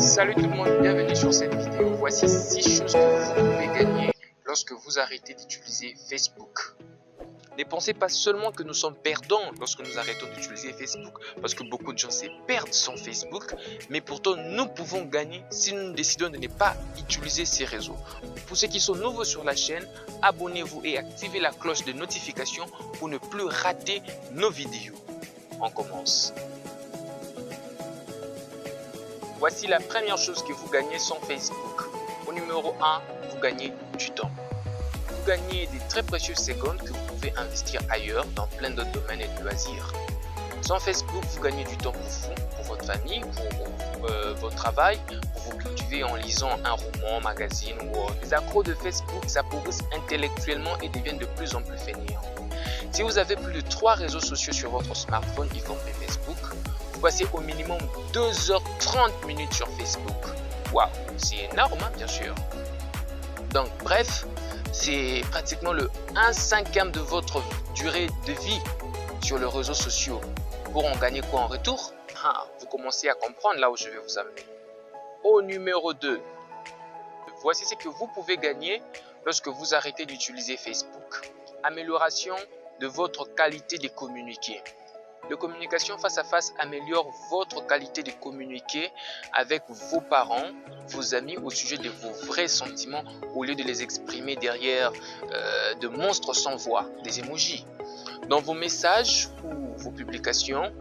Salut tout le monde, bienvenue sur cette vidéo. Voici 6 choses que vous pouvez gagner lorsque vous arrêtez d'utiliser Facebook. Ne pensez pas seulement que nous sommes perdants lorsque nous arrêtons d'utiliser Facebook, parce que beaucoup de gens se perdent sans Facebook, mais pourtant nous pouvons gagner si nous décidons de ne pas utiliser ces réseaux. Pour ceux qui sont nouveaux sur la chaîne, abonnez-vous et activez la cloche de notification pour ne plus rater nos vidéos. On commence. Voici la première chose que vous gagnez sans Facebook. Au numéro 1, vous gagnez du temps. Vous gagnez des très précieuses secondes que vous pouvez investir ailleurs dans plein d'autres domaines et de loisirs. Sans Facebook, vous gagnez du temps pour vous, pour votre famille, pour votre travail, pour vous cultiver en lisant un roman, un magazine ou autre. Les accros de Facebook s'appauvrissent intellectuellement et deviennent de plus en plus fainéants. Si vous avez plus de 3 réseaux sociaux sur votre smartphone, y compris Facebook, vous passez au minimum 2h30 minutes sur Facebook. Waouh, c'est énorme, hein, bien sûr. Donc bref, c'est pratiquement le 1/5 de votre durée de vie sur les réseaux sociaux. Pour en gagner quoi en retour? Vous commencez à comprendre là où je vais vous amener. Au numéro 2, voici ce que vous pouvez gagner lorsque vous arrêtez d'utiliser Facebook. Amélioration de votre qualité de communiquer. La communication face à face améliore votre qualité de communiquer avec vos parents, vos amis au sujet de vos vrais sentiments au lieu de les exprimer derrière de monstres sans voix, des emojis. Dans vos messages ou vos publications,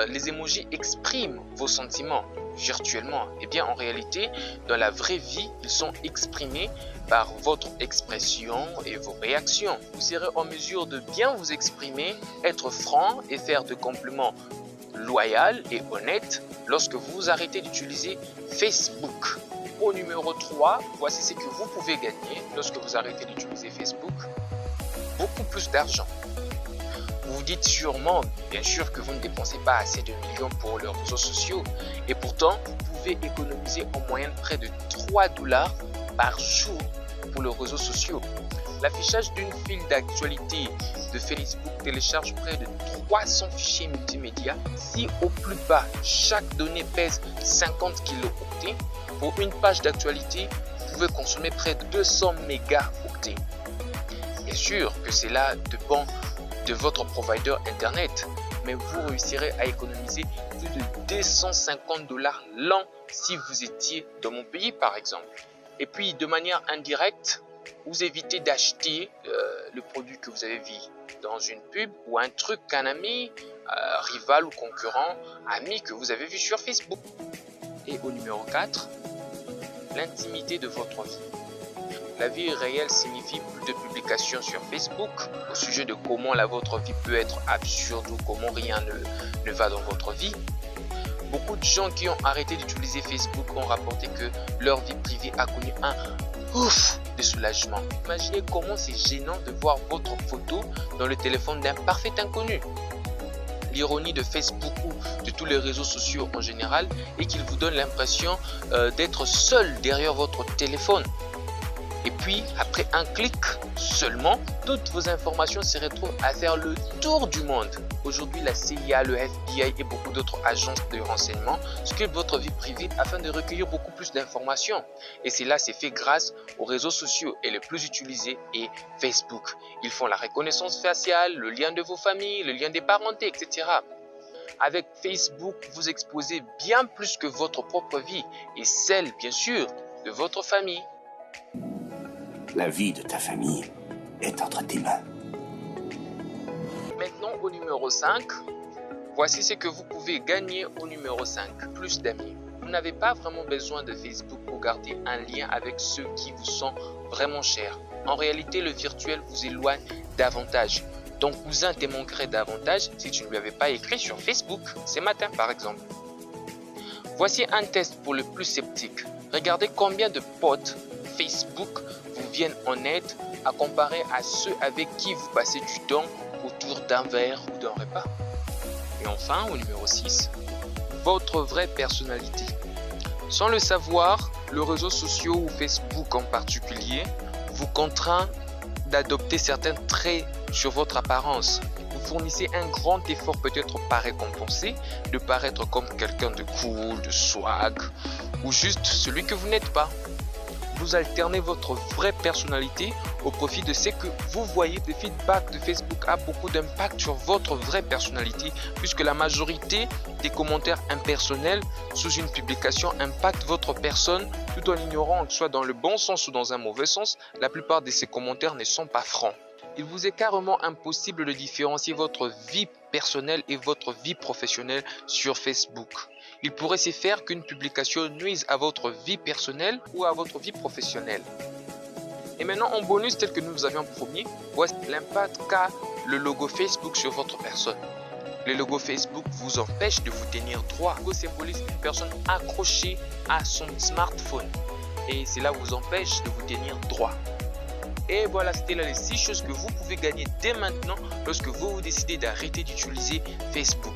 les emojis expriment vos sentiments virtuellement. Eh bien, en réalité, dans la vraie vie, ils sont exprimés par votre expression et vos réactions. Vous serez en mesure de bien vous exprimer, être franc et faire de compliments loyaux et honnêtes lorsque vous arrêtez d'utiliser Facebook. Au numéro 3, voici ce que vous pouvez gagner lorsque vous arrêtez d'utiliser Facebook. Beaucoup plus d'argent. Vous vous dites sûrement, bien sûr, que vous ne dépensez pas assez de millions pour les réseaux sociaux et pourtant, vous pouvez économiser en moyenne près de $3 par jour pour les réseaux sociaux. L'affichage d'une file d'actualité de Facebook télécharge près de 300 fichiers multimédia. Si au plus bas, chaque donnée pèse 50 kilo-octets, pour une page d'actualité, vous pouvez consommer près de 200 mégaoctets. Bien sûr que cela dépend de votre provider internet, mais vous réussirez à économiser plus de $250 l'an si vous étiez dans mon pays par exemple. Et puis de manière indirecte, vous évitez d'acheter le produit que vous avez vu dans une pub ou un truc qu'un ami, rival ou concurrent, ami que vous avez vu sur Facebook. Et au numéro 4, l'intimité de votre vie. La vie réelle signifie plus de publications sur Facebook au sujet de comment votre vie peut être absurde ou comment rien ne va dans votre vie. Beaucoup de gens qui ont arrêté d'utiliser Facebook ont rapporté que leur vie privée a connu un ouf de soulagement. Imaginez comment c'est gênant de voir votre photo dans le téléphone d'un parfait inconnu. L'ironie de Facebook ou de tous les réseaux sociaux en général est qu'ils vous donnent l'impression d'être seul derrière votre téléphone. Et puis, après un clic seulement, toutes vos informations se retrouvent à faire le tour du monde. Aujourd'hui, la CIA, le FBI et beaucoup d'autres agences de renseignement scrutent votre vie privée afin de recueillir beaucoup plus d'informations. Et cela s'est fait grâce aux réseaux sociaux et le plus utilisé est Facebook. Ils font la reconnaissance faciale, le lien de vos familles, le lien des parentés, etc. Avec Facebook, vous exposez bien plus que votre propre vie et celle, bien sûr, de votre famille. La vie de ta famille est entre tes mains. Maintenant au numéro 5, voici ce que vous pouvez gagner au numéro 5, plus d'amis. Vous n'avez pas vraiment besoin de Facebook pour garder un lien avec ceux qui vous sont vraiment chers. En réalité, le virtuel vous éloigne davantage. Ton cousin te manquerait davantage si tu ne lui avais pas écrit sur Facebook ce matin par exemple. Voici un test pour le plus sceptique. Regardez combien de potes Facebook vous viennent en aide à comparer à ceux avec qui vous passez du temps autour d'un verre ou d'un repas. Et enfin, au numéro 6, votre vraie personnalité. Sans le savoir, le réseau social ou Facebook en particulier vous contraint d'adopter certains traits sur votre apparence. Vous fournissez un grand effort peut-être pas récompensé, de paraître comme quelqu'un de cool, de swag, ou juste celui que vous n'êtes pas. Vous alternez votre vraie personnalité au profit de ce que vous voyez. Le feedback de Facebook a beaucoup d'impact sur votre vraie personnalité puisque la majorité des commentaires impersonnels sous une publication impactent votre personne tout en ignorant, soit dans le bon sens ou dans un mauvais sens, la plupart de ces commentaires ne sont pas francs. Il vous est carrément impossible de différencier votre vie personnelle et votre vie professionnelle sur Facebook. Il pourrait se faire qu'une publication nuise à votre vie personnelle ou à votre vie professionnelle. Et maintenant, en bonus tel que nous vous avions promis, voici l'impact qu'a le logo Facebook sur votre personne. Le logo Facebook vous empêche de vous tenir droit. Le logo symbolise une personne accrochée à son smartphone. Et cela vous empêche de vous tenir droit. Et voilà, c'était là les 6 choses que vous pouvez gagner dès maintenant lorsque vous décidez d'arrêter d'utiliser Facebook.